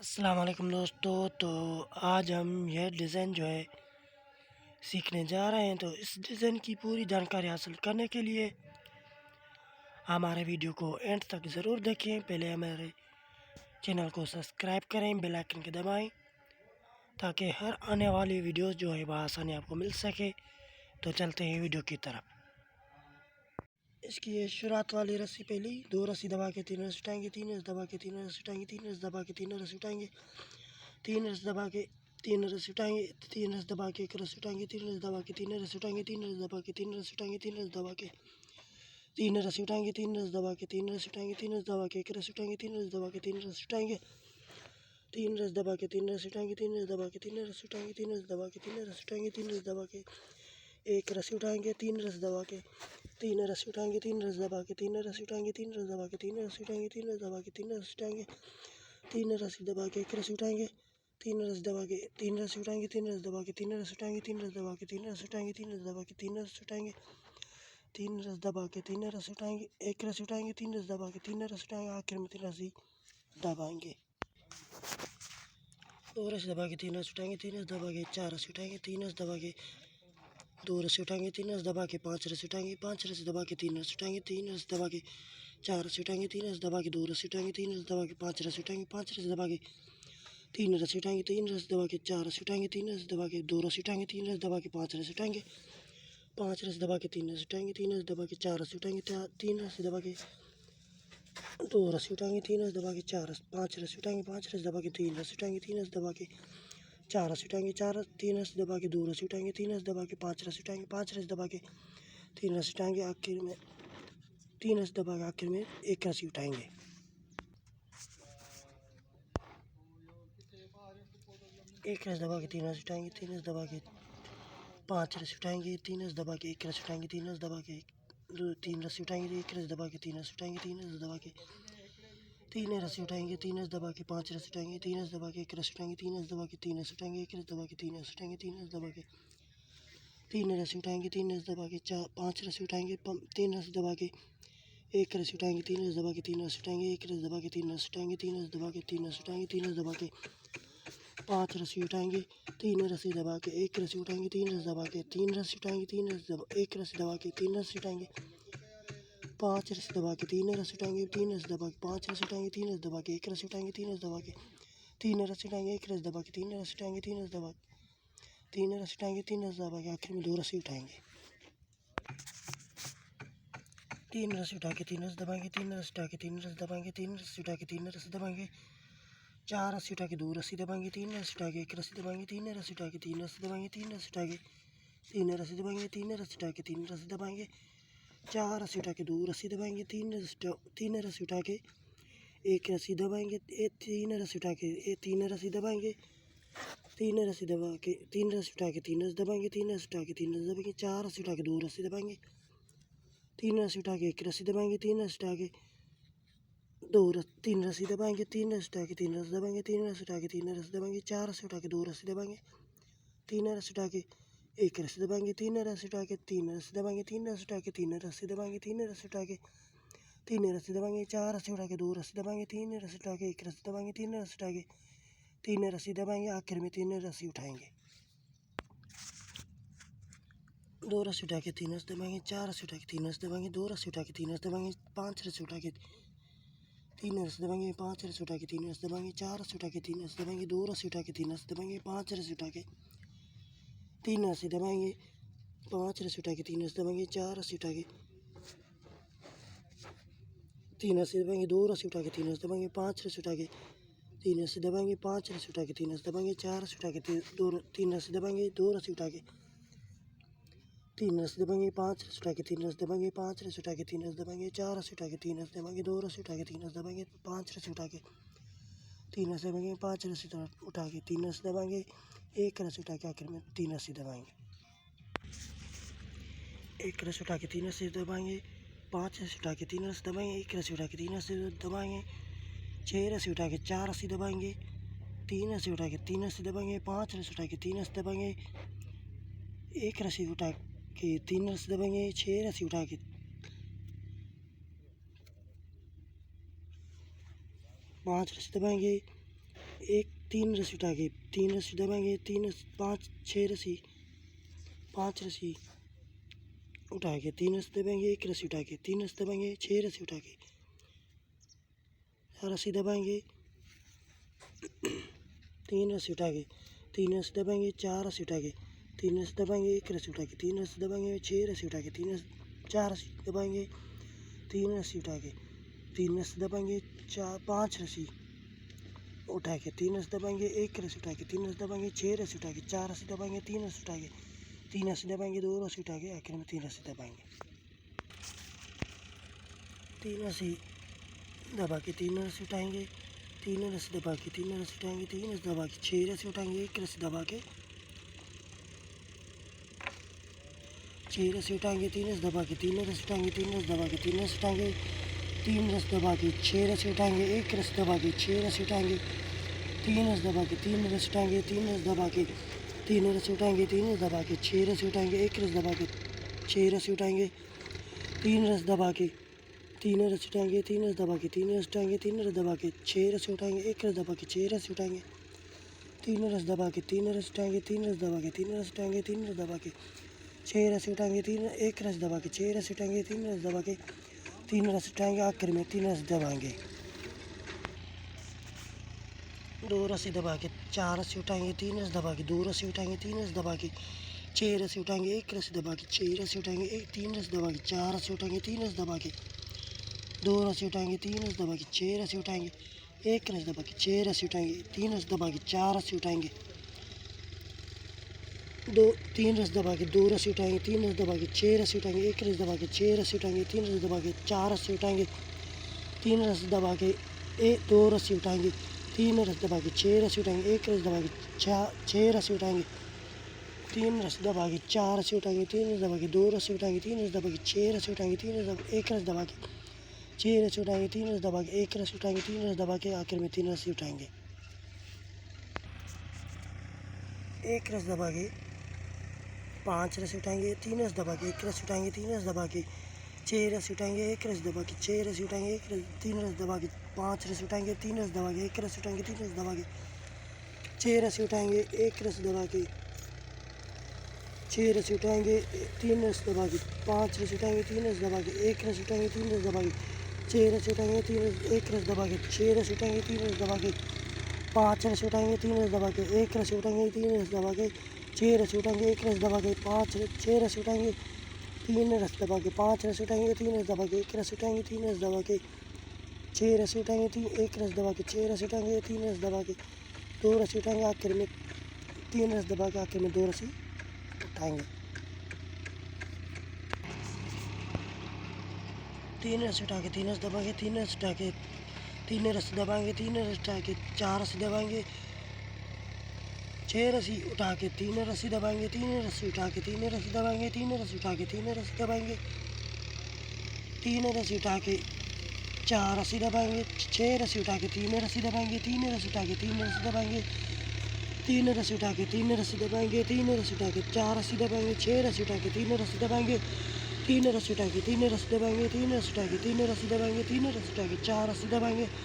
अस्सलाम वालेकुम दोस्तों। तो आज हम यह डिज़ाइन जो है सीखने जा रहे हैं। तो इस डिज़ाइन की पूरी जानकारी हासिल करने के लिए हमारे वीडियो को एंड तक ज़रूर देखें। पहले हमारे चैनल को सब्सक्राइब करें, बेल आइकन के दबाएं ताकि हर आने वाली वीडियोस जो है आसानी आपको मिल सके। तो चलते हैं वीडियो की तरफ। इसकी ये शुरुआत वाली रस्सी पहली 2 रस्सी दबा के 3 रस्सी उठाएंगे, 3 रस्सी दबा के 3 रस्सी उठाएंगे, 3 रस्सी दबा के 3 रस्सी उठाएंगे, 3 रस्सी दबा के 3 रस्सी उठाएंगे, 3 रस्सी दबा के 1 रस्सी उठाएंगे, 3 रस्सी दबा के 3 रस्सी उठाएंगे, 3 रस्सी दबा के 3 रस्सी उठाएंगे, 3 रस्सी दबा के 3 रस्सी उठाएंगे, 3 रस्सी दबा के 3 रस्सी उठाएंगे, 3 रस्सी दबा के 1 रस्सी उठाएंगे, 3 रस्सी दबा के 3 रस्सी उठाएंगे, 3 रस्सी दबा के 3 रस्सी उठाएंगे, 3 रस्सी दबा के 3 रस्सी उठाएंगे, 3 रस्सी दबा के 3 रस्सी उठाएंगे, 3 रस्सी दबा के 1 रस्सी उठाएंगे, 3 रस्सी दबा के 3 रस्सी उठाएंगे, 3 रस्सी दबा के 3 रस्सी उठाएंगे, 3 रस्सी दबा के 3 रस्सी उठाएंगे, 3 रस्सी दबा के 3 रस्सी उठाएंगे, 3 रस्सी दबा के 1 रस्सी उठाएंगे, 3 रस्सी दबा के 3 रस्सी उठाएंगे, 3 रस्सी दबा के 3 रस्सी उठाएंगे, 3 रस्सी दबा के 3 रस्सी उठाएंगे, 3 रस्सी दबा के 3 रस्सी उठाएंगे, 3 रस्सी दबा के 3 रस्सी उठाएंगे, 1 रस्सी उठाएंगे, 3 रस्सी दबा के 3 रस्सी उठाएंगे, आखिर में 3 रस्सी दबाएंगे। 2 रस्सी दबा के 3 रस्सी उठाएंगे, 3 रस्सी दबा के 4 रस्सी उठाएंगे, 3 रस्सी दबा के 2 रस्सी उठाएंगे, 3 रस्सी दबा के 5 रस्सी उठाएंगे, 5 रस्सी दबा के 3 रस्सी उठाएंगे, 3 रस्सी दबा के 4 रस्सी उठाएंगे, 3 रस्सी दबा के 2 रस्सी उठाएंगे, 3 रस्सी दबा के 5 रस्सी उठाएंगे, 5 रस्सी दबा के 3 रस्सी उठाएंगे, 3 रस्सी दबा के 4 रस्सी उठाएंगे, 3 रस्सी दबा के 2 रस्सी उठाएंगे, 3 रस्सी दबा के 5 रस्सी उठाएंगे, 5 रस्सी दबा के 3 रस्सी उठाएंगे, 3 रस्सी दबा के 4 रस्सी उठाएंगे, 3 रस्सी दबा के 2 रस्सी उठाएंगे, 3 रस्सी दबा के 5 रस्सी उठाएंगे, 5 रस्सी दबा के 3 रस्सी उठाएंगे, 3 रस्सी दबा के 4 रस्सी उठाएंगे, 3 रस्सी दबा के 2 रस्सी उठाएंगे, 3 रस्सी दबा के 5 रस्सी उठाएंगे, 5 रस्सी दबा के 3 रस्सी उठाएंगे, आखिर में 3 रस्सी दबा के आखिर में 1 रस्सी उठाएंगे। एक रस दबा के 3 रस उठाएंगे, 3 रस दबा के 5 रस उठाएंगे, 3 रस दबा के 1 रस उठाएंगे, 3 रस दबा के 3 रस उठाएंगे, 1 रस दबा के 3 रस उठाएंगे, 3 रस दबा के 3 रस उठाएंगे, 3 रस दबा के 5 रस उठाएंगे, 3 रस दबा के 1 रस उठाएंगे, 3 रस दबा के 3 रस उठाएंगे, 1 रस दबा के 3 रस उठाएंगे, 3 रस दबा के 3 रस उठाएंगे, 3 रस दबा के 5 रस उठाएंगे, 3 रस दबा के 1 रस उठाएंगे, 3 रस दबा के 3 रस उठाएंगे, 1 रस दबा के 3 रस उठाएंगे, 3 रस दबा के 3 रस उठाएंगे, 3 रस दबा के 5 रस्सी उठाएंगे, 3 रस्सी दबा के 1 रस्सी उठाएंगे, 3 रस्सी दबा के 3 रस्सी उठाएंगे, 3 रस्सी दबा 1 रस्सी दबा के 3 रस्सी उठाएंगे, 5 रस्सी दबा के 3 रस्सी उठाएंगे, 3 रस्सी दबा के 5 रस्सी उठाएंगे, 3 रस्सी दबा के 1 रस्सी उठाएंगे, 3 रस्सी दबा के 3 रस्सी उठाएंगे, 1 रस्सी दबा के 3 रस्सी उठाएंगे, 3 रस्सी दबा 3 रस्सी उठाएंगे, 3 रस्सी दबा के आखिर में 2 रस्सी उठाएंगे। 3 रस्सी उठा के 3 रस्सी दबाएंगे, 3 रस्सी उठा के 3 रस्सी दबाएंगे, 3 रस्सी उठा के 3 रस्सी दबाएंगे, 4 रस्सी उठा के 2 रस्सी दबाएंगे, 3 रस्सी उठा के 1 रस्सी दबाएंगे, 3 रस्सी उठा के 3 रस्सी दबाएंगे, 3 रस्सी उठा के 3 रस्सी दबाएंगे, 3 रस्सी उठा के 3 रस्सी दबाएंगे, 4 रस्सी उठा के 2 रस्सी दबाएंगे, 3 रस्सी उठा के 1 रस्सी दबाएंगे, 3 रस्सी उठा के 3 रस्सी दबाएंगे, 3 रस्सी दबा के 3 रस्सी उठा के 3 रस्सी दबाएंगे, 3 रस्सी उठा के 3 रस्सी दबाएंगे, 4 रस्सी उठा के 2 रस्सी दबाएंगे, 3 रस्सी उठा के 1 रस्सी दबाएंगे, 3 रस्सी उठा के 3 रस्सी दबाएंगे, 3 रस्सी उठा के 3 रस्सी दबाएंगे, 3 रस्सी उठा के 3 रस्सी दबाएंगे, 4 रस्सी उठा के 2 रस्सी दबाएंगे, 3 रस्सी उठा के 1 रस्सी दबाएंगे, 3 रस्सी उठा के 3 रस्सी दबाएंगे, 3 रस्सी उठा के 3 रस्सी दबाएंगे, 3 रस्सी उठा के 3 रस्सी दबाएंगे, 4 रस्सी उठा के 2 रस्सी दबाएंगे, 3 रस्सी उठा के 1 रस्सी दबाएंगे, 3 रस्सी उठा के 3 रस्सी दबाएंगे, आखिर में 3 रस्सी उठाएंगे। 2 रस्सी उठा के 3 रस्सी दबाएंगे, 4 रस्सी उठा के 3 रस्सी दबाएंगे, 2 रस्सी उठा के 3 रस्सी दबाएंगे, 5 रस्सी उठा के 3 रस्सी दबाएंगे, 5 रस्सी उठा के 3 रस्सी दबाएंगे, 4 रस्सी उठा के 3 रस्सी दबाएंगे, 2 रस्सी उठा के 3 रस्सी दबाएंगे, 5 रस्सी उठा के 3 रस्सी दबाएंगे, 5 रस्सी उठा के 3 रस्सी दबाएंगे, 4 रस्सी उठा के 3 रस्सी दबाएंगे, 2 रस्सी उठा के 3 रस्सी दबाएंगे, 5 रस्सी उठा के 3 रस्सी दबाएंगे, 5 रस्सी उठा के 3 रस्सी दबाएंगे, 4 रस्सी उठा के 3 रस्सी दबाएंगे, 2 रस्सी उठा के 3 रस्सी दबाएंगे, 5 रस्सी उठा के 3 रस्सी दबाएंगे, 5 रस्सी उठा के 3 रस्सी दबाएंगे, 4 रस्सी उठा के 3 रस्सी दबाएंगे, 2 रस्सी उठा के 3 रस्सी दबाएंगे, 5 रस्सी उठा के 3 रस्सी दबाएंगे, 5 रस्सी उठा के 3 रस्सी दबाएंगे, 1 रस्सी उठा के आखिर में 3 रस्सी दबाएंगे। 1 रस्सी उठा के 3 रस्सी दबाएंगे, 5 रस्सी उठा के 3 रस्सी दबाएंगे, 1 रस्सी उठा के 3 रस्सी दबाएंगे, 6 रस्सी उठा के 4 रस्सी दबाएंगे, 3 रस्सी उठा के 3 रस्सी दबाएंगे, 5 रस्सी उठा के 3 रस्सी दबाएंगे, 1 रस्सी उठा के 3 रस्सी दबाएंगे, 6 रस्सी उठा के 5 रस्सी दबाएंगे, एक 3 रस्सी उठा के 3 रस्सी दबाएंगे, 5 6 रस्सी 5 रस्सी उठा के 3 रस्सी दबाएंगे, 1 रस्सी उठा के 3 रस्सी दबाएंगे, 6 रस्सी उठा के 4 रस्सी दबाएंगे, 3 रस्सी उठा के 3 रस्सी दबाएंगे, 4 रस्सी उठा के 3 रस्सी दबाएंगे, 1 रस्सी उठा के 3 रस्सी दबाएंगे, 6 रस्सी उठा के 4 रस्सी दबाएंगे, 3 रस्सी उठा के 3 रस्सी दबाएंगे, 5 रस्सी उठा के 3 रस्सी दबाएंगे, 1 रस्सी उठा के 3 रस्सी दबाएंगे, 6 रस्सी उठा के 4 रस्सी दबाएंगे, 3 रस्सी उठा के 3 रस्सी दबाएंगे, 2 रस्सी उठा के आखिर में 3 रस्सी दबाएंगे। 3 रस्सी दबा के 3 रस्सी उठाएंगे, 3 रस्सी दबा के 3 रस्सी उठाएंगे, 3 रस्सी दबा के 6 रस्सी उठाएंगे, 1 रस्सी दबा के 6 रस्सी उठाएंगे, 3 रस्सी दबा के 3 रस्सी उठाएंगे, 3 रस्सी दबा के 3 रस्सी उठाएंगे, 3 रस्सी दबा के 6 रस्सी उठाएंगे, 1 रस्सी दबा के 6 रस्सी उठाएंगे, 3 रस्सी दबा के 3 रस्सी उठाएंगे, 3 रस्सी दबा के 3 रस्सी उठाएंगे, 3 रस्सी दबा के 6 रस्सी उठाएंगे, 1 रस्सी दबा के 6 रस्सी उठाएंगे, 3 रस्सी दबा के 3 रस्सी उठाएंगे, 3 रस्सी दबा के 3 रस्सी उठाएंगे, 3 रस्सी दबा के 6 रस्सी उठाएंगे, 1 रस्सी दबा के 6 रस्सी उठाएंगे, 3 रस्सी दबा के 3 रस्सी उठाएंगे, 3 रस्सी दबा के 3 रस्सी उठाएंगे, 3 रस्सी दबा के 6 रस्सी उठाएंगे, 1 रस्सी दबा के 6 रस्सी उठाएंगे, 3 रस्सी दबा के 3 रस्सी उठाएंगे, आखिर में 3 रस्सी दबाएंगे, 2 रस्सी दबा के 4 रस्सी उठाएंगे, 3 रस्सी दबा के 2 रस्सी उठाएंगे, 3 रस्सी दबा के 6 रस्सी उठाएंगे, 1 रस्सी दबा के 6 रस्सी उठाएंगे, 3 रस्सी दबा के 4 रस्सी उठाएंगे, 3 रस्सी दबा के 2 रस्सी उठाएंगे, 3 रस्सी दबा के 6 रस्सी उठाएंगे, 1 रस्सी दबा के 6 रस्सी उठाएंगे, 3 रस्सी दबा के 4 रस्सी उठाएंगे, 3 रस्सी दबा के 2 रस्सी उठाएंगे, 3 रस्सी दबा के 6 रस्सी उठाएंगे, 1 रस्सी दबा के 6 रस्सी उठाएंगे, 3 रस्सी दबा के 4 रस्सी उठाएंगे, 3 रस्सी दबा के 2 रस्सी उठाएंगे, 3 रस्सी दबा के 6 रस्सी उठाएंगे, 1 रस्सी दबा के 6 रस्सी उठाएंगे, 3 रस्सी दबा के 4 रस्सी उठाएंगे, 3 रस्सी दबा के 2 रस्सी उठाएंगे, 3 रस्सी दबा के 6 रस्सी उठाएंगे, 1 रस्सी दबा के 6 रस्सी उठाएंगे, 3 रस्सी दबा के 1 रस्सी उठाएंगे, 3 रस्सी दबा के आखिर में 3 रस्सी उठाएंगे, 1 रस्सी दबा के 5 रस्सी उठाएंगे, 3 रस्सी दबा के 1 रस्सी उठाएंगे, 3 रस्सी दबा के 6 रस्सी उठाएंगे, 1 रस्सी दबा के 6 रस्सी उठाएंगे, 3 रस्सी दबा के 5 रस्सी उठाएंगे, 3 रस्सी दबा के 1 रस्सी उठाएंगे, 3 रस्सी दबा के 6 रस्सी उठाएंगे, 1 रस्सी दबा के 6 रस्सी उठाएंगे, 3 रस्सी दबा के 5 रस्सी उठाएंगे, 3 रस्सी दबा के 1 रस्सी उठाएंगे, 3 रस्सी दबा के 6 रस्सी उठाएंगे, 1 रस्सी दबा के 6 रस्सी उठाएंगे, 3 रस्सी दबा के 5 रस्सी उठाएंगे, 3 रस्सी दबा के 1 रस्सी उठाएंगे, 3 रस्सी दबा के 6 रस्सी उठाएंगे, 1 रस्सी दबा के 6 रस्सी उठाएंगे, 3 रस्सी दबा के 5 रस्सी उठाएंगे, 3 रस्सी दबा के 1 रस्सी उठाएंगे, 3 रस्सी दबा के 6 रस्सी उठाएंगे, 1 रस्सी दबा के 6 रस्सी उठाएंगे, 3 रस्सी दबा के 2 रस्सी उठाएंगे, आखिर में 3 रस्सी दबा के आखिर में 2 रस्सी उठाएंगे, 3 रस्सी उठा के 3 रस्सी दबाएंगे, 3 रस्सी उठा के 3 रस्सी दबाएंगे, 3 रस्सी उठा के 4 रस्सी दबाएंगे, 6 रस्सी उठा के 3 रस्सी दबाएंगे, 3 रस्सी उठा के 3 रस्सी दबाएंगे, 3 रस्सी उठा के 3 रस्सी दबाएंगे, 3 रस्सी उठा के 4 रस्सी दबाएंगे, 6 रस्सी उठा के 3 रस्सी दबाएंगे, 3 रस्सी उठा के 3 रस्सी दबाएंगे, 3 रस्सी उठा के 3 रस्सी दबाएंगे, 3 रस्सी उठा के 4 रस्सी दबाएंगे, 6 रस्सी उठा के 3 रस्सी दबाएंगे, 3 रस्सी उठा के 3 रस्सी दबाएंगे, 3 रस्सी उठा के 3 रस्सी दबाएंगे, 3 रस्सी उठा के 4 रस्सी दबाएंगे,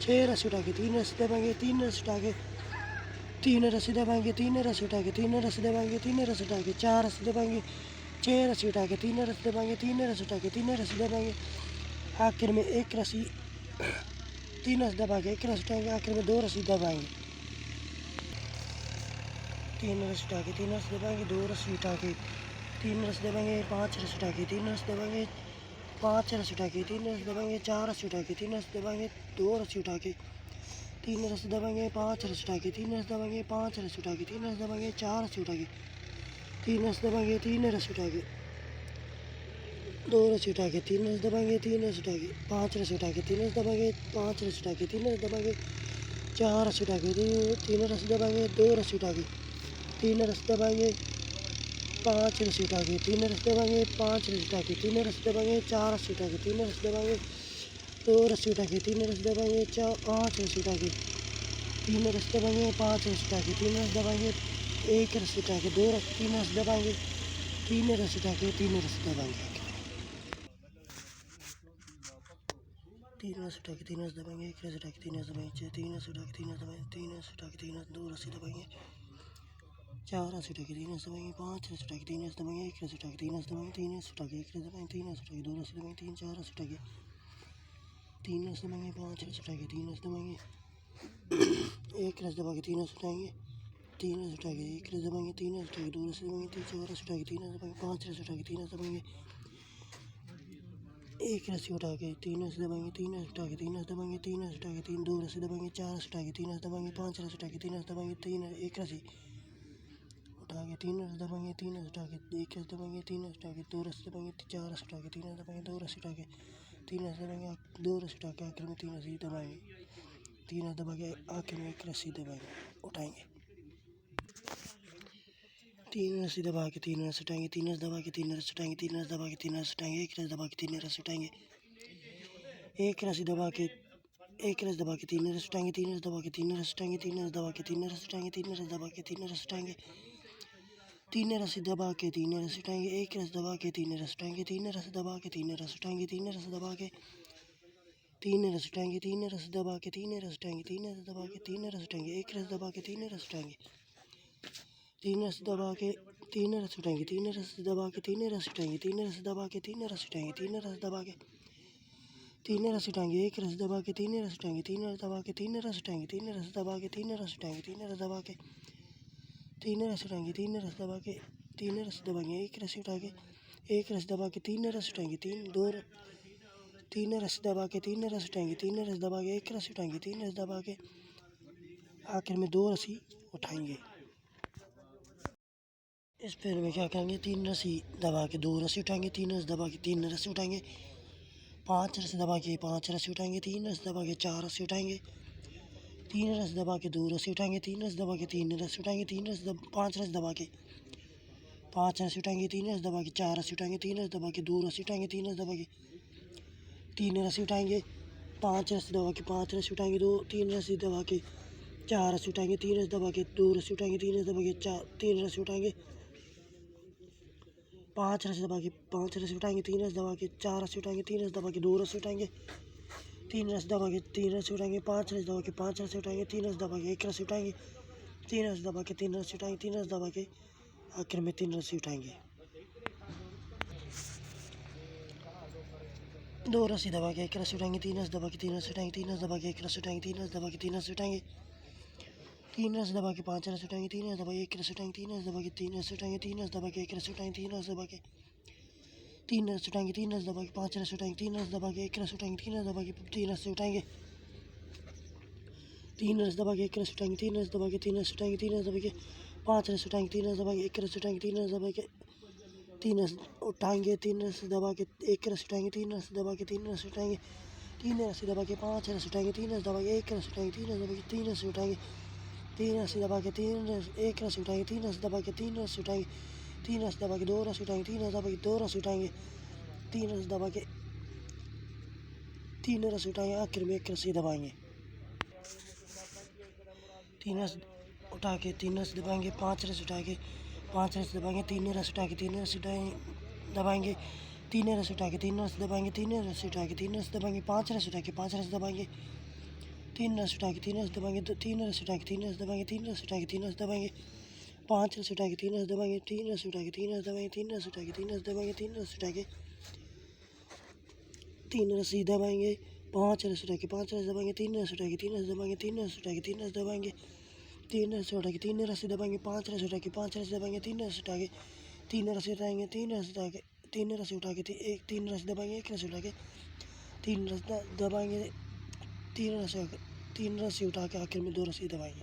6 रस्सी उठा के 3 रस्सी दबाएंगे, 3 रस्सी उठा के 3 रस्सी दबाएंगे, 3 रस्सी उठा के 3 रस्सी दबाएंगे, 3 रस्सी उठा के 4 रस्सी दबाएंगे, 6 रस्सी उठा के 3 रस्सी दबाएंगे, 3 रस्सी उठा के 3 रस्सी दबाएंगे, आखिर में 1 रस्सी 3 रस्सी दबा के 1 रस्सी उठाएंगे, आखिर में 2 रस्सी दबाएंगे, 3 रस्सी उठा के 3 रस्सी दबाएंगे, 2 रस्सी उठा के 3 रस्सी दबाएंगे, 5 रस्सी उठा के 3 रस्सी दबाएंगे, 5 रस्सी उठा के 3 रस्सी दबाएंगे, 4 रस्सी उठा के 3 रस्सी दबाएंगे, 2 रस्सी उठा के 3 रस्सी दबाएंगे, 5 रस्सी उठा के 3 रस्सी दबाएंगे, 5 रस्सी उठा के 3 रस्सी दबाएंगे, 4 रस्सी उठा के 3 रस्सी दबाएंगे, 3 रस्सी उठा के 2 रस्सी उठा के 3 रस्सी दबाएंगे, 3 रस्सी उठा के 5 रस्सी उठा के 3 रस्सी दबाएंगे, 5 रस्सी उठा के 3 रस्सी दबाएंगे, 4 रस्सी उठा के 3 रस्सी दबाएंगे, 2 रस्सी उठा के 3 रस्सी दबाएंगे, 5 रस्सी उठा के 3 रस्सी दबाएंगे, 5 रस्सी उठा के 3 रस्सी दबाएंगे, 4 रस्सी उठा के 3 रस्सी दबाएंगे, 2 रस्सी उठा के 3 रस्सी दबाएंगे, 5 रस्सी उठा के 3 रस्सी दबाएंगे, 5 रस्सी उठा के 3 रस्सी दबाएंगे, 1 रस्सी उठा के 2 रस्सी 3 रस्सी दबाएंगे, 3 रस्सी उठा के 3 रस्सी दबाएंगे, तीन रस्सी उठा के तीन रस दबाएंगे, एक रस्सी उठा के तीन रस दबाएंगे, तीन रस्सी उठा के तीन रस दबाएंगे, तीन रस्सी उठा के तीन रस, दो रस्सी दबाएंगे, चार रस्सी उठा के तीन रस दबाएंगे, पाँच रस्सी उठा के तीन रस दबाएंगे, एक रस्सी उठा के तीन रस दबाएंगे, तीन रस्सी उठा के एक रस दबाएंगे, तीन रस्सी उठा के दो रस्सी दबाएंगे, तीन चार रस्सी उठा के तीन रस दबाएंगे, पाँच रस उठा के तीन रस दबाएंगे, एक रस दबा के तीन रस उठाएंगे, तीन रस उठा के एक रस दबाएंगे, तीन रस उठा के दो रस दबाएंगे, तीन चार रस उठा के तीन रस दबाएंगे, पाँच रस उठा के तीन रस दबाएंगे, एक रस्सी उठा के तीन रस दबाएंगे, तीन रस उठा के तीन रस दबाएंगे, तीन रस उठा के तीन दो रस्सी दबाएंगे, चार रस उठा के तीन रस दबाएंगे, पाँच रस उठा के तीन रस दबाएंगे, तीन एक रस्सी उठा के तीन रस दबाएंगे, तीन रस उठा के एक रस दबाएंगे, तीन रस उठा के दो रस दबाएंगे, चार रस उठा के तीन रस दबाएंगे, दो रस उठा के तीन रस दबाएंगे, दो रस उठा के आखिर में तीन रस्सी दबाएंगे, तीन रस दबा के आखिर में एक रस्सी दबाएंगे, उठाएंगे, तीन रस्सी दबा के तीन रस उठाएंगे, तीन रस दबा के तीन रस उठाएंगे, तीन रस दबा के तीन रस उठाएंगे, एक रस दबा के तीन रस उठाएंगे, एक रस्सी दबा के एक रस दबा के तीन रस उठाएंगे, तीन रस दबा के तीन रस उठाएंगे, तीन रस दबा के तीन रस उठाएंगे, तीन रस दबा के तीन रस उठाएंगे, तीन रस्सी दबा के तीन रस उठाएंगे, एक रस दबा के तीन रस उठाएंगे, तीन रस दबा के तीन रस उठाएंगे, तीन रस दबा के तीन रस उठाएंगे, तीन रस दबा के तीन रस उठाएंगे, तीन रस दबा के तीन रस उठाएंगे, एक रस दबा के तीन रस उठाएंगे, तीन रस दबा के तीन रस उठाएंगे, तीन रस दबा के तीन रस उठाएंगे, तीन रस दबा के तीन रस उठाएंगे, तीन रस दबा के तीन रस उठाएंगे, एक रस दबा के तीन रस उठाएंगे, तीन रस दबा के तीन रस उठाएंगे, तीन रस दबा के तीन रस उठाएंगे, तीन रस दबा के तीन रस उठाएंगे, तीन रस दबा के तीन रस दबाएंगे, एक रस उठा के एक रस दबा के तीन रस उठाएंगे, तीन रस दबा के तीन रस उठाएंगे, तीन रस दबा के एक रस उठाएंगे, तीन रस दबा के आखिर में दो रस्सी उठाएंगे। इस पैर में क्या करेंगे, तीन रस्सी दबा के दो रस्सी उठाएंगे, तीन रस दबा के तीन रस्सी उठाएंगे, पाँच रस दबा के पाँच रस्सी उठाएंगे, तीन रस दबा के चार रस्सी उठाएंगे, तीन रस दबा के दो रस्सी उठाएंगे, तीन रस दबा के तीन रस्सी उठाएंगे, तीन रस पाँच रस दबा के पाँच रस्सी उठाएंगे, तीन रस दबा के चार रस्सी उठाएंगे, तीन रस दबा के दो रस्सी उठाएंगे, तीन रस दबा के तीन रस्सी उठाएंगे, पाँच रस दबा के पाँच रस्सी उठाएंगे, दो तीन रस्सी दबा के चार रस्सी उठाएंगे, तीन रस दबा के दो रस्सी उठाएंगे, तीन रस दबा के तीन रस्सी उठाएंगे, पाँच रस्सी दबा के पाँच रस्सी उठाएंगे, तीन रस दबा के चार रस्सी उठाएंगे, तीन रस दबा के दो रस्सी उठाएंगे, तीन रस दबा के तीन रस्सी उठाएंगे, पाँच रस दबा के पाँच रस्सी उठाएंगे, तीन रस दबा के एक रस्सी उठाएंगे, तीन रस दबा के तीन रस्सी उठाएंगे, तीन रस दबा के आखिर में तीन रस्सी उठाएंगे, दो रस्सी दबा के एक रस्सी उठाएंगे, तीन रस दबा के तीन रस्सी उठाएंगे, तीन रस दबा के एक रस्सी उठाएंगे, तीन रस दबा के तीन रस्सी उठाएंगे, तीन रस दबा के पाँच रस उठाएंगे, तीन रस दबा के एक रस उठाएंगे, तीन रस दबा के तीन रस उठाएंगे, तीन रस दबा के एक रस उठाएंगे, तीन रस दबा के तीन रस उठाएंगे, तीन रस दबा के पाँच रस उठाएंगे, तीन रस दबा के एक रस उठाएंगे, तीन रस दबा के तीन रस उठाएंगे, तीन रस दबा के एक रस उठाएंगे, तीन रस दबा के तीन रस उठाएंगे, तीन रस दबा के पाँच रस उठाएंगे, तीन रस दबा के एक रस उठाएंगे, तीन रस दबा के तीन रस उठाएंगे, तीन रस दबा के एक रस उठाएंगे, तीन रस दबा के तीन रस उठाएंगे, तीन रस दबा के पाँच रस उठाएंगे, तीन रस दबा के एक रस उठाएंगे, तीन रस दबा के तीन रस उठाएंगे, तीन रस दबा के तीन रस एक रस उठाएंगे, तीन रस दबा के तीन रस उठाएंगे, तीन रस दबा के दो रस उठाएंगे, तीन रस दबा के दो रस उठाएंगे, तीन रस दबा के तीन रस उठाएंगे, आखिर में एक रस्सी दबाएंगे, तीन रस उठा के तीन रस दबाएंगे, पाँच रस उठा के पाँच रस दबाएंगे, तीन रस उठा के तीन रस दबाएंगे, तीन रस उठा के तीन रस दबाएंगे, तीन रस उठा के तीन रस दबाएंगे, पाँच रस उठा के पाँच रस दबाएंगे, तीन रस उठा के तीन रस दबाएंगे, तीन रस उठा के तीन रस दबाएंगे, तीन रस उठा के तीन रस दबाएंगे, पाँच रस उठा के तीन रस दबाएंगे, तीन रस उठा के तीन रस दबाएंगे, तीन रस उठा के तीन रस दबाएंगे, तीन रस उठा के तीन रस्सी दबाएंगे, पाँच रस उठा के पाँच रस दबाएंगे, तीन रस उठा के तीन रस दबाएंगे, तीन रस उठा के तीन रस दबाएंगे, तीन रस उठा के तीन रस्सी दबाएंगे, पाँच रस उठा के पाँच रस दबाएंगे, तीन रस उठा के तीन रस्सी उठाएंगे, तीन रस उठा के तीन रस्सी उठा के एक तीन रस दबाएंगे, एक रस उठा के तीन रस दबाएंगे, तीन रस्सी उठा के आखिर में दो रस्सी दबाएंगे,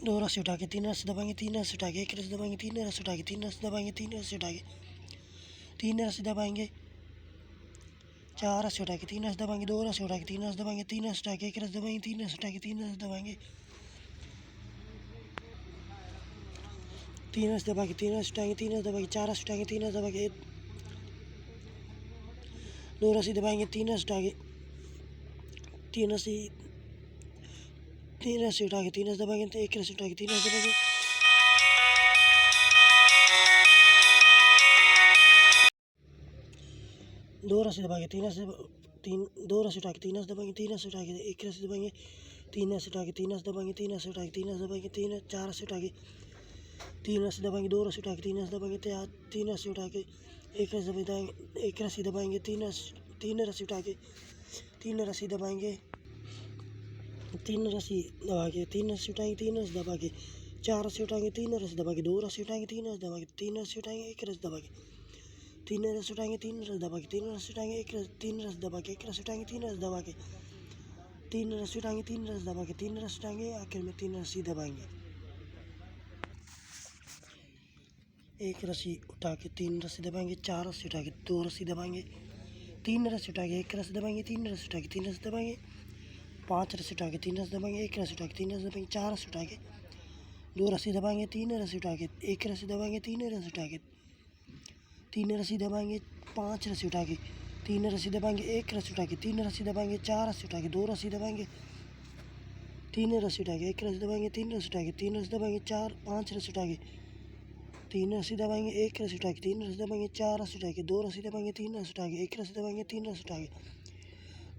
दो रस्सी उठा के तीन रस दबाएंगे, तीन रस उठा के एक रस दबाएंगे, तीन रस उठा के तीन रस दबाएंगे, तीन रस उठा के तीन रस दबाएंगे, चार रस उठा के तीन रस दबाएंगे, दो रस उठा के तीन रस दबाएंगे, तीन रस उठा के एक रस दबाएंगे, तीन रस उठा के तीन रस दबाएंगे, तीन रस दबा के तीन रस उठाएंगे, तीन रस दबा के चार रस उठाएंगे, तीन रस दबा के दो रस्सी दबाएंगे, तीन रस उठा के तीन रस्सी उठा के तीन रस दबाएंगे, एक रस्सी उठा के तीन रस दबाएंगे, दो रस्सी दबा के तीन रस्सी तीन दो रस्सी उठा के तीन रस्सी दबाएंगे, तीन रस्सी उठा के एक रस्सी दबाएंगे, तीन रस्सी उठा के तीन रस्सी दबाएंगे, तीन रस्सी उठा के तीन रस्सी दबाएंगे, तीन चार रस्सी उठा के तीन रस्सी दबाएंगे, दो रस्सी उठा के तीन रस्सी दबाएंगे, तीन रस्सी उठा के एक रस्सी दबाएंगे, एक रस्सी दबाएंगे, तीन रस्सी उठा के तीन रस्सी दबाएंगे, तीन रस्सी दबा के तीन रस्सी उठाएंगे, तीन रस्सी दबा के चार रस्सी उठाएंगे, तीन रस्सी दबा के दो रस्सी उठाएंगे, तीन रस्सी दबा के तीन रस्सी उठाएंगे, एक रस्सी दबा के तीन रस्सी उठाएंगे, तीन रस्सी दबा के तीन रस्सी उठाएंगे, तीन रस्सी दबा के एक रस्सी उठाएंगे, तीन रस्सी दबा के तीन रस्सी उठाएंगे, तीन रस्सी दबा के तीन रस्सी उठाएंगे, आखिर में तीन रस्सी दबाएंगे। एक रस्सी उठा के तीन रस्सी दबाएंगे, चार रस्सी उठा के दो रस्सी दबाएंगे, तीन रस्सी उठा के एक रस्सी दबाएंगे, तीन रस्सी उठा के तीन रस्सी दबाएंगे, पाँच रस्सी उठा के तीन रस्सी दबाएंगे, एक रस्सी उठा के तीन रस्सी दबाएंगे, चार रस्सी उठा के दो रस्सी दबाएंगे, तीन रस्सी उठा के एक रस्सी दबाएंगे, तीन रस्सी उठा के तीन रस्सी दबाएंगे, पाँच रस्सी उठा के तीन रस्सी दबाएंगे, एक रस्सी उठा के तीन रस्सी दबाएंगे, चार रस्सी उठा के दो रस्सी दबाएंगे, तीन रस्सी उठा के एक रस्सी दबाएंगे, तीन रस्सी उठा के तीन रस्सी दबाएंगे, चार पाँच रस्सी उठा के तीन रस्सी दबाएंगे, एक रस्सी उठा के तीन रस्सी दबाएंगे, चार रस्सी उठा के दो रस्सी दबाएंगे, तीन रस्सी उठा के एक रस्सी दबाएंगे, तीन रस्सी उठा के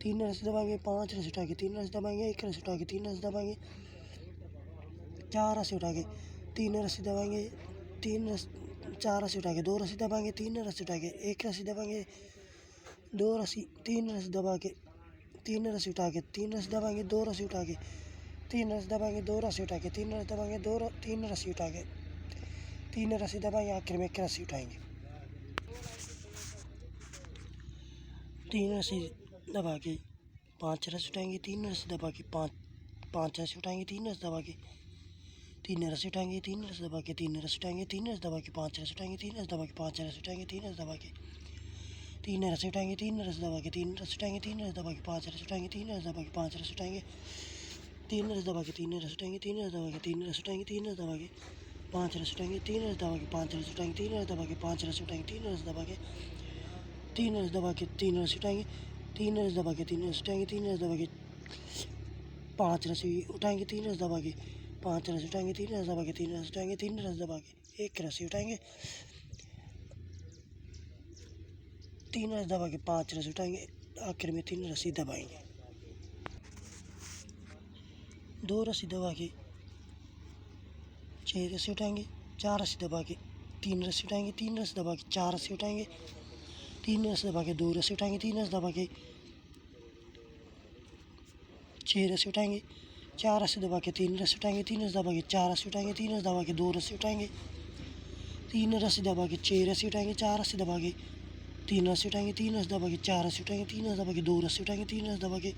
तीन रस्सी दबाएंगे, पाँच रस्सी उठा के तीन रस्सी दबाएंगे, एक रस्सी उठा के तीन रस्सी दबाएंगे, चार रस्सी उठा के तीन रस्सी दबाएंगे, चार रस्सी उठा के दो रस्सी दबाएंगे, तीन रस्सी उठा के एक रस्सी दबाएंगे, दो रस्सी तीन रस्सी दबा के तीन रस्सी उठा के तीन रस्सी दबाएंगे, दो रस्सी उठा के तीन रस्सी दबाएंगे, दो रस्सी उठा के तीन रस्सी दबाएंगे, तीन रस्सी उठा के तीन रस्सी दबाएंगे, आखिर में एक रस्सी उठाएंगे। तीन रस्सी दबा के पाँच रस्सी उठाएंगे, तीन रस्सी दबा के पाँच रस्सी उठाएंगे, तीन रस्सी दबा के तीन रस्सी उठाएंगे, तीन रस्सी दबा के तीन रस्सी उठाएंगे, तीन रस्सी दबा के पाँच रस्सी उठाएंगे, तीन रस्सी दबा के पाँच रस्सी उठाएंगे, तीन रस्सी दबा के तीन रस्सी उठाएंगे, तीन रस्सी दबा के तीन रस्सी उठाएंगे, तीन रस्सी दबा के पाँच रस्सी उठाएंगे, तीन रस्सी दबा के पाँच रस्सी उठाएंगे, तीन रस्सी दबा के तीन रस्सी उठाएंगे, तीन रस्सी दबा के तीन रस्सी उठाएंगे, तीन रस्सी दबा के पाँच रस्सी उठाएंगे, तीन रस्सी दबा के पाँच रस्सी उठाएंगे, तीन रस्सी दबा के पाँच रस्सी उठाएंगे, तीन रस्सी दबा के तीन रस्सी दबा के तीन रस्सी उठाएंगे, तीन रस्सी दबा के तीन रस्सी उठाएंगे, तीन रस्सी दबा के पाँच रस्सी उठाएंगे, तीन रस्सी दबा के पाँच रस्सी उठाएंगे, तीन रस्सी दबा के तीन रस्सी उठाएंगे, तीन रस्सी दबा के एक रस्सी उठाएंगे, तीन रस्सी दबा के पाँच रस्सी उठाएंगे, आखिर में तीन रस्सी दबाएंगे। दो रस्सी दबा के छः रस्सी उठाएंगे, चार रस्सी दबा के तीन रस्सी उठाएंगे, तीन रस्सी दबा के चार रस्सी उठाएंगे, तीन रस्सी दबा के दो रस्सी उठाएंगे, तीन रस्सी दबा के छः रस्सी उठाएंगे, चार रस्सी दबा के तीन रस्सी उठाएंगे, तीन रस्सी दबा के चार रस्सी उठाएंगे, तीन रस्सी दबा के दो रस्सी उठाएंगे, तीन रस्सी दबा के छः रस्सी उठाएंगे, चार रस्सी दबा के तीन रस्सी उठाएंगे, तीन रस्सी दबा के चार रस्सी उठाएंगे, तीन रस्सी दबा के दो रस्सी उठाएंगे, तीन रस्सी दबा के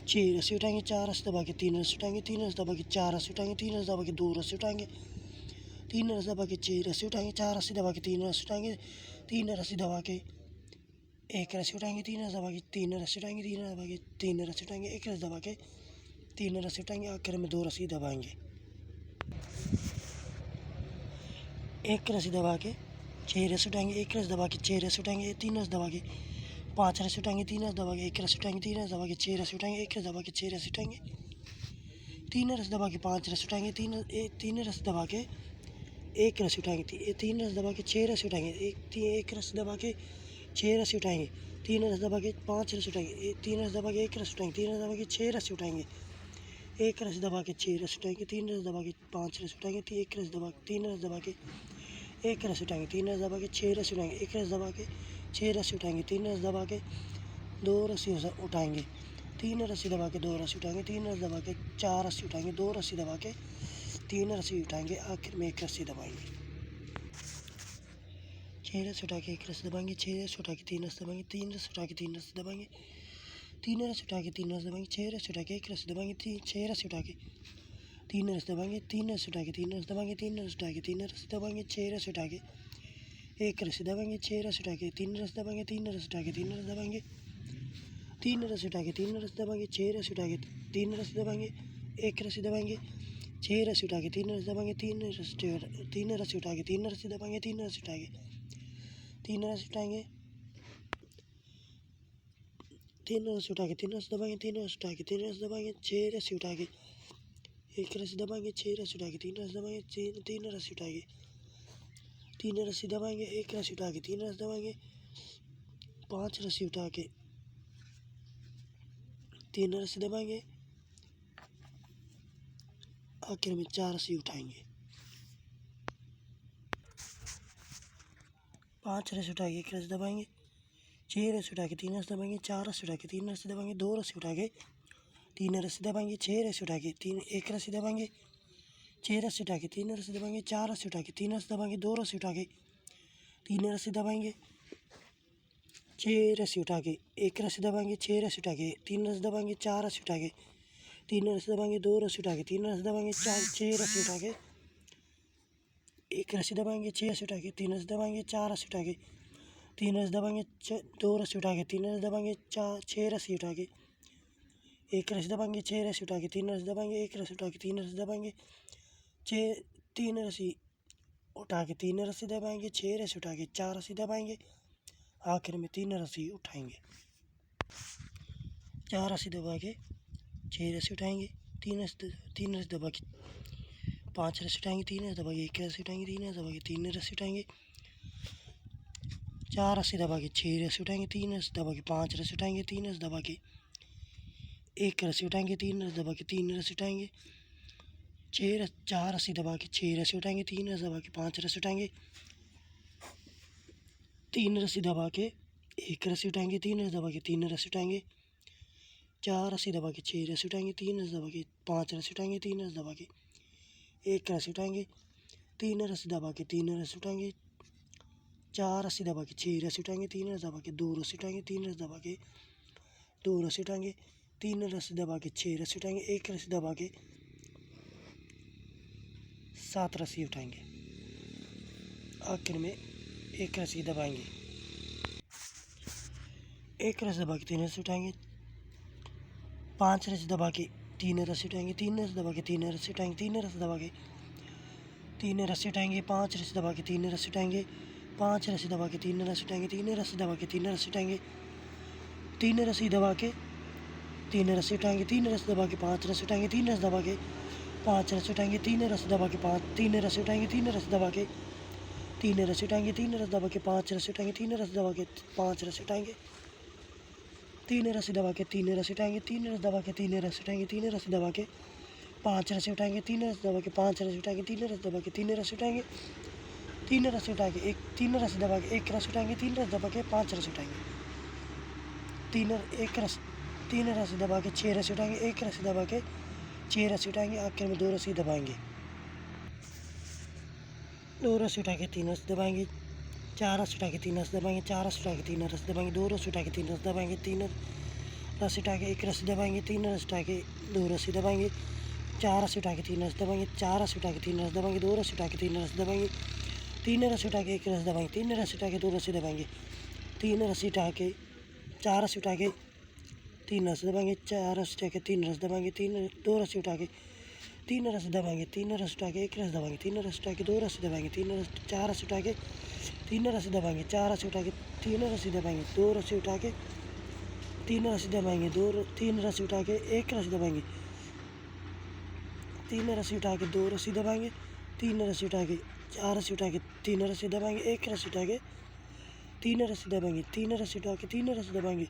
छः रस्सी उठाएंगे, चार रस्सी दबा के तीन रस्सी उठाएंगे, तीन रस्सी दबा के चार रस्सी उठाएंगे, तीन रस्सी दबा के दो रस्सी उठाएंगे, तीन रस्सी दबा के छः रस्सी उठाएंगे, चार रस्सी दबा के तीन रस्सी उठाएंगे, तीन रस्सी दबा के एक रस्सी उठाएंगे, तीन रस्सी दबा के तीन रस्सी उठाएंगे, तीन रस्सी दबा के तीन रस्सी उठाएंगे, एक रस्सी दबा के तीन रस्सी उठाएंगे, आखिर में दो रस्सी दबाएंगे। एक रस्सी दबा के छः रस्सी उठाएंगे, एक रस्सी दबा के छः रस्सी उठाएंगे, तीन रस्सी दबा के पाँच रस्सी उठाएंगे, तीन रस्सी दबा के एक रस्सी उठाएंगे, तीन रस्सी दबा के छः रस्सी उठाएंगे, एक रस्सी दबा के छः रस्सी उठाएंगे, तीन रस्सी दबा के पाँच रस्सी उठाएंगे, तीन रस्सी दबा के एक रस्सी उठाएंगे, तीन रस्सी दबा के छः रस्सी उठाएंगे, एक रस्सी दबा के छः रस्सी उठाएंगे, तीन रस्सी दबा के पाँच रस्सी उठाएंगे, तीन रस्सी दबा के एक रस्सी उठाएंगे, तीन रस्सी दबा के छः रस्सी उठाएंगे, एक रस्सी दबा के छः रस्सी उठाएंगे, तीन रस्सी दबा के पाँच रस्सी उठाएंगे, एक रस्सी दबा तीन रस्सी दबा के एक रस्सी उठाएंगे, तीन रस्सी दबा के छः रस्सी उठाएंगे, एक रस्सी दबा के छः रस्सी उठाएंगे, तीन रस्सी दबा के दो रस्सी उठाएंगे, तीन रस्सी दबा के दो रस्सी उठाएंगे, तीन रस्सी दबा के चार रस्सी उठाएंगे, दो रस्सी दबा के तीन रस्सी उठाएंगे, आखिर में एक रस्सी दबाएंगे। छः रस्सी उठा के एक रस्सी दबाएंगे, छः रस्सी उठा के तीन रस्सी दबाएंगे, तीन रस्सी उठा के तीन रस्सी दबाएंगे, तीन रस्सी उठा के तीन रस्सी दबाएंगे, छः रस्सी उठा के एक रस्सी दबाएंगे, छः रस्सी उठा के तीन रस्सी दबाएंगे, तीन रस्सी उठा के तीन रस्सी दबाएंगे, तीन रस्सी उठा के तीन रस्सी दबाएंगे, छः रस्सी उठा के एक रस्सी दबाएंगे, छः रस्सी उठा के तीन रस्सी दबाएंगे, तीन रस्सी उठा के तीन रस्सी दबाएंगे, तीन रस्सी उठा के तीन रस्सी दबाएंगे, छः रस्सी उठा के तीन रस्सी दबाएंगे, एक रस्सी दबाएंगे, छः रस्सी उठा के तीन रस्सी दबाएंगे, तीन रस्सी उठा के तीन रस्सी दबाएंगे, तीन रस्सी उठा के तीन रस्सी उठाएंगे, तीन रस्सी उठा के तीन रस्सी दबाएंगे, तीन रस्सी उठा के तीन रस्सी दबाएंगे, छः रस्सी उठा के एक रस्सी दबाएंगे, छः रस्सी उठा के तीन रस्सी दबाएंगे, तीन रस्सी उठा के तीन रस्सी दबाएंगे, एक रस्सी उठा के तीन रस्सी दबाएंगे, 5 रस्सी उठा के 3 रस्सी दबाएंगे। आखिर में 4 रस्सी उठाएंगे। 5 रस्सी उठा के 1 रस्सी दबाएंगे। 6 रस्सी उठा के 3 रस्सी दबाएंगे। 4 रस्सी उठा के 3 रस्सी दबाएंगे। 2 रस्सी उठा के 3 रस्सी दबाएंगे। 6 रस्सी उठा के 1 रस्सी दबाएंगे। 6 रस्सी उठा के 3 रस्सी दबाएंगे। 4 रस्सी उठा के 3 रस्सी दबाएंगे। 2 रस्सी उठा के 3 रस्सी दबाएंगे। 6 रस्सी उठा के 1 रस्सी दबाएंगे। 6 रस्सी उठा के 3 रस्सी दबाएंगे। 4 रस्सी उठा के 3 रस्सी दबाएंगे। 2 रस्सी उठा के 3 रस्सी दबाएंगे। 6 रस्सी उठा के 1 रस्सी दबाएंगे। 6 रस्सी उठा के 3 रस्सी दबाएंगे। 4 रस्सी उठा के 3 रस्सी दबाएंगे। 2 रस्सी उठा के 3 रस्सी दबाएंगे। 6 रस्सी उठा के 1 रस्सी दबाएंगे। 6 रस्सी उठा के 3 रस्सी दबाएंगे। 1 रस्सी उठा के 3 रस्सी दबाएंगे। 3 रस्सी उठा के 3 रस्सी दबाएंगे। 6 रस्सी उठा के 4 रस्सी दबाएंगे। आखिर में 3 रस्सी उठाएंगे। 4 रस्सी दबा के 6 रस्सी उठाएंगे। 3 रस्सी दबा के 5 रस्सी उठाएंगे। 3 रस्सी दबा के 1 रस्सी उठाएंगे। 3 रस्सी दबा के 3 रस्सी उठाएंगे। 4 रस्सी दबा के 6 रस्सी उठाएंगे। 3 रस्सी दबा के 5 रस्सी उठाएंगे। 3 रस्सी दबा के 1 रस्सी उठाएंगे। 3 रस्सी दबा के 3 रस्सी उठाएंगे। 4 रस्सी दबा के 6 रस्सी उठाएंगे। 3 रस्सी दबा के 5 रस्सी उठाएंगे। 3 रस्सी दबा के 1 रस्सी उठाएंगे। 3 रस्सी दबा के 3 रस्सी उठाएंगे। 4 रस्सी दबा के 6 रस्सी उठाएंगे। 3 रस्सी दबा के 5 रस्सी उठाएंगे। 3 रस्सी दबा के 1 रस्सी उठाएंगे। 3 रस्सी दबा के 3 रस्सी उठाएंगे। 4 रस्सी दबा के 6 रस्सी उठाएंगे। 3 रस्सी दबा के 2 रस्सी उठाएंगे। 3 रस्सी दबा के 2 रस्सी उठाएंगे। 3 रस्सी दबा के 6 रस्सी उठाएंगे। 1 रस्सी दबा के 7 रस्सी उठाएंगे। आखिर में 1 रस्सी दबाएंगे। 1 रस्सी दबा के 3 रस्सी उठाएंगे। 5 रस्सी दबा के 3 रस्सी उठाएंगे। 3 रस्सी दबा के 3 रस्सी उठाएंगे। 3 रस्सी दबा के 3 रस्सी उठाएंगे। 5 रस्सी दबा के 3 रस्सी उठाएंगे। 5 रस्सी दबा के 3 रस्सी उठाएंगे। 3 रस्सी दबा के 3 रस्सी उठाएंगे। 3 रस्सी दबा के 3 रस्सी उठाएंगे। 3 रस्सी दबा के 5 रस्सी उठाएंगे। 3 रस्सी दबा के 5 रस्सी उठाएंगे। 3 रस्सी दबा के 3 रस्सी उठाएंगे। 3 रस्सी दबा के 3 रस्सी उठाएंगे। 3 रस्सी दबा के 5 रस्सी उठाएंगे। 3 रस्सी दबा के 5 रस्सी उठाएंगे। 3 रस्सी दबा के 3 रस्सी उठाएंगे। 3 रस्सी दबा के 3 रस्सी उठाएंगे। 3 रस्सी दबा के 5 रस्सी उठाएंगे। 3 रस्सी दबा के 5 रस्सी उठाएंगे। 3 रस्सी दबा के 3 रस्सी उठाएंगे। 3 रस्सी उठा के 3 रस्सी दबा के 1 रस्सी उठाएंगे। 3 रस्सी दबा के 5 रस्सी उठाएंगे। 3 रस्सी दबा के 6 रस्सी उठाएंगे। 1 रस्सी दबा के 6 रस्सी उठाएंगे। आखिर में 2 रस्सी दबाएंगे। 2 रस्सी उठा के 3 रस्सी दबाएंगे। 4 रस्सी उठा के 3 रस्सी दबाएंगे। 4 रस्सी उठा के 3 रस्सी दबाएंगे। 2 रस्सी उठा के 3 रस्सी दबाएंगे। 3 रस्सी उठा के 1 रस्सी दबाएंगे। 3 रस्सी उठा के 2 रस्सी दबाएंगे। 4 रस्सी उठा के 3 रस्सी दबाएंगे। 4 रस्सी उठा के 3 रस्सी दबाएंगे। 2 रस्सी उठा के 3 रस्सी दबाएंगे। 3 रस्सी उठा के 1 रस्सी दबाएंगे। 3 रस्सी उठा के 2 रस्सी दबाएंगे। 3 रस्सी उठा के 4 रस्सी उठा के 3 रस्सी दबाएंगे। 4 रस्सी उठा के 3 रस्सी दबाएंगे। 2 रस्सी उठा के 3 रस्सी दबाएंगे। 3 रस्सी उठा के 1 रस्सी दबाएंगे। 3 रस्सी उठा के 2 रस्सी दबाएंगे। 4 रस्सी उठा के 3 रस्सी दबाएंगे। 4 रस्सी उठा के 3 रस्सी दबाएंगे। 2 रस्सी उठा के 3 रस्सी दबाएंगे। 3 रस्सी उठा के 1 रस्सी दबाएंगे। 3 रस्सी उठा के 2 रस्सी दबाएंगे। 3 रस्सी उठा के 4 रस्सी उठा के 3 रस्सी दबाएंगे। 1 रस्सी उठा के 3 रस्सी दबाएंगे। 3 रस्सी उठा के 3 रस्सी दबाएंगे।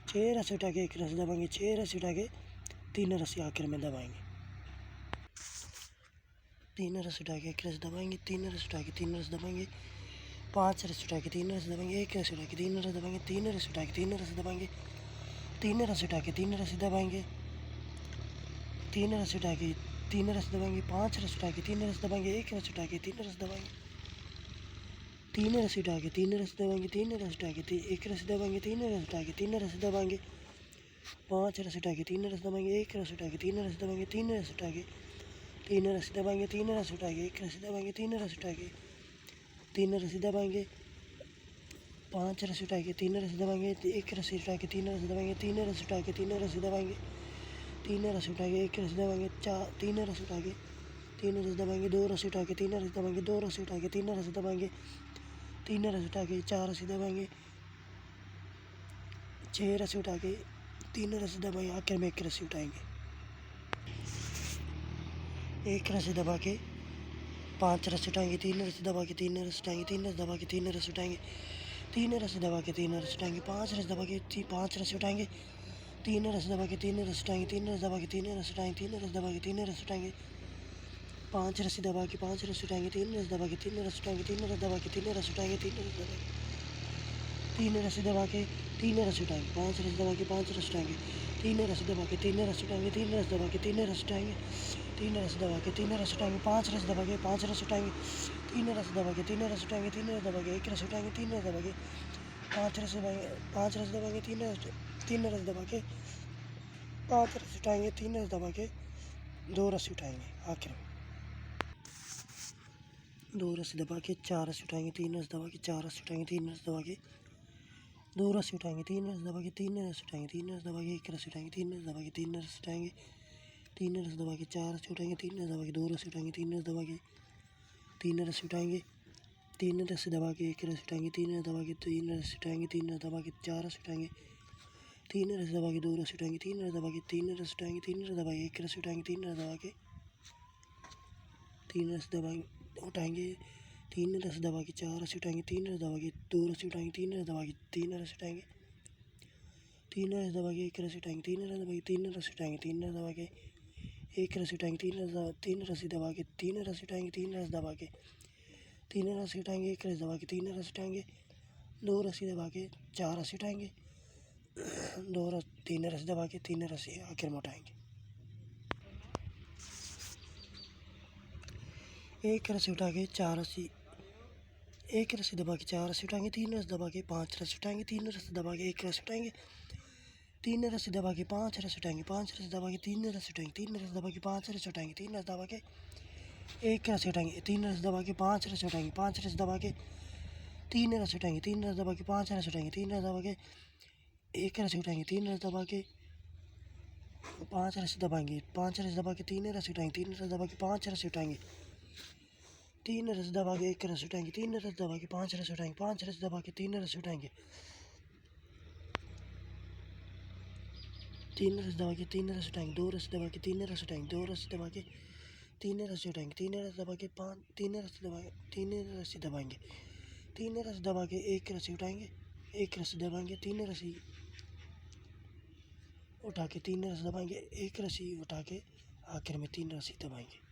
6 रस्सी उठा के 1 रस्सी दबाएंगे। 6 रस्सी उठा के 3 रस्सी आखिर में दबाएंगे। 3 रस्सी उठा के 1 रस्सी दबाएंगे। 3 रस्सी उठा के 3 रस्सी दबाएंगे। 5 रस्सी उठा के 3 रस्सी दबाएंगे। 1 रस्सी उठा के 3 रस्सी दबाएंगे। 3 रस्सी उठा के 3 रस्सी दबाएंगे। 3 रस्सी उठा के 3 रस्सी दबाएंगे। 3 रस्सी उठा के 3 रस्सी दबाएंगे। 5 रस्सी उठा के 3 रस्सी दबाएंगे। 1 रस्सी उठा के 3 रस्सी दबाएंगे। 3 रस्सी उठा के 3 रस्सी दबाएंगे। 3 रस्सी उठा के 1 रस्सी दबाएंगे। 3 रस्सी उठा के 3 रस्सी दबाएंगे। 5 रस्सी उठा के 3 रस्सी दबाएंगे। 1 रस्सी उठा के 3 रस्सी दबाएंगे। 3 रस्सी उठा के 3 रस्सी दबाएंगे। 3 रस्सी उठा के 1 रस्सी दबाएंगे। 3 रस्सी उठा के 3 रस्सी दबाएंगे। 5 रस्सी उठा के 3 रस्सी दबाएंगे। 1 रस्सी उठा के 3 रस्सी दबाएंगे। 3 रस्सी उठा के 3 रस्सी दबाएंगे। 3 रस्सी उठा के 1 रस्सी दबाएंगे। 3 रस्सी उठा के 3 रस्सी दबाएंगे। 2 रस्सी उठा के 3 रस्सी दबाएंगे। 2 रस्सी उठा के 3 रस्सी दबाएंगे। 3 रस्सी उठा के 4 रस्सी दबाएंगे। 6 रस्सी उठा के 3 रस्सी दबाएंगे। आखिर में 1 रस्सी उठाएंगे। 1 रस्सी दबा के 5 रस्सी उठाएंगे। 3 रस्सी दबा के 3 रस्सी उठाएंगे। 3 रस्सी दबा के 3 रस्सी उठाएंगे। तीन रस्सी दबा के तीन रस्सी उठाएंगे, 5 रस्सी दबा के 5 रस्सी उठाएंगे, 3 रस्सी दबा के 3 रस्सी उठाएंगे, 3 रस्सी दबा के 3 रस्सी उठाएंगे, 3 रस्सी दबा के 3 रस्सी उठाएंगे, 5 रस्सी दबा के 5 रस्सी उठाएंगे, 3 रस्सी दबा के 3 रस्सी उठाएंगे, 3 रस्सी दबा के 3 रस्सी उठाएंगे, 3 रस्सी दबा के 3 रस्सी उठाएंगे, 5 रस्सी दबा के 5 रस्सी उठाएंगे, 3 रस्सी दबा के 3 रस्सी उठाएंगे, 3 रस्सी दबा के 3 रस्सी उठाएंगे, 3 रस्सी दबा के 3 रस्सी उठाएंगे, 5 रस्सी दबा के 5 रस्सी उठाएंगे, 3 रस्सी दबा के 3 रस्सी उठाएंगे, 3 रस्सी दबा के 1 रस्सी उठाएंगे, 3 रस्सी दबा के 5 रस्सी दबाएंगे, 5 रस्सी दबा के 3 रस्सी दबा के 5 रस्सी उठाएंगे, 3 रस्सी दबा के 2 रस्सी उठाएंगे, आखिर में 2 रस्सी दबा के 4 रस्सी उठाएंगे, 3 रस्सी दबा के 4 रस्सी उठाएंगे, 3 रस्सी दबा के 2 रस्सी उठाएंगे, 3 रस्सी दबा के 3 रस्सी उठाएंगे, 3 रस्सी दबा के 1 रस्सी उठाएंगे, 3 रस्सी दबा के 3 रस्सी उठाएंगे, 3 रस्सी दबा के 4 रस्सी उठाएंगे, 3 रस्सी दबा के 2 रस्सी उठाएंगे, 3 रस्सी दबा के 3 रस्सी उठाएंगे, 3 रस्सी दबा के 1 रस्सी उठाएंगे, 3 रस्सी दबा के 3 रस्सी उठाएंगे, 3 रस्सी दबा के 4 रस्सी उठाएंगे, 3 रस्सी दबा के 2 रस्सी उठाएंगे, 3 रस्सी दबा के 3 रस्सी उठाएंगे, 3 रस्सी दबा के 1 रस्सी उठाएंगे, 3 रस्सी दबा के 3 रस्सी दबा उठाएंगे, 3 रस्सी दबा के 4 रस्सी उठाएंगे, 3 रस्सी दबा के 2 रस्सी उठाएंगे, 3 रस्सी दबा के 3 रस्सी उठाएंगे, 3 रस्सी दबा के 1 रस्सी उठाएंगे, 3 रस्सी दबा के 3 रस्सी उठाएंगे, 3 रस्सी दबा के 1 रस्सी उठाएंगे, 3 रस्सी दबा के 3 रस्सी उठाएंगे, 3 रस्सी दबा के 3 रस्सी उठाएंगे, 1 रस्सी दबा के 3 रस्सी उठाएंगे, 2 रस्सी दबा के 4 रस्सी उठाएंगे, 3 रस्सी दबा के 3 रस्सी आखिर में उठाएंगे, 1 रस्सी उठा के 4 रस्सी, 1 रस्सी दबा के 4 रस्सी उठाएंगे, 3 रस्सी दबा के 5 रस्सी उठाएंगे, 3 रस्सी दबा के 1 रस्सी उठाएंगे, 3 रस्सी दबा के 5 रस्सी उठाएंगे, 5 रस्सी दबा के 3 रस्सी उठाएंगे, 3 रस्सी दबा के 5 रस्सी उठाएंगे, 3 रस्सी दबा के 1 रस्सी उठाएंगे, 3 रस्सी दबा के 5 रस्सी उठाएंगे, 5 रस्सी दबा के 3 रस्सी उठाएंगे, 3 रस्सी दबा के 5 रस्सी उठाएंगे, 3 रस्सी दबा के 1 रस्सी उठाएंगे, 3 रस्सी दबा के 5 रस्सी दबाएंगे, 5 रस्सी दबा के 3 रस्सी उठाएंगे, 3 रस्सी दबा के 5 रस्सी उठाएंगे, 3 रस्सी दबा के 1 रस्सी उठाएंगे, 3 रस्सी दबा के 5 रस्सी उठाएंगे, 5 रस्सी दबा के 3 रस्सी उठाएंगे, 3 रस्सी दबा के 3 रस्सी उठाएंगे, 2 रस्सी दबा के 3 रस्सी उठाएंगे, 2 रस्सी दबा के 3 रस्सी उठाएंगे, 3 रस्सी दबा के 3 रस्सी दबा 3 रस्सी दबाएंगे, 3 रस्सी दबा के 1 रस्सी उठाएंगे, 1 रस्सी दबाएंगे, 3 रस्सी उठा के 3 रस्सी दबाएंगे, 1 रस्सी उठा के आखिर में 3 रस्सी दबाएंगे।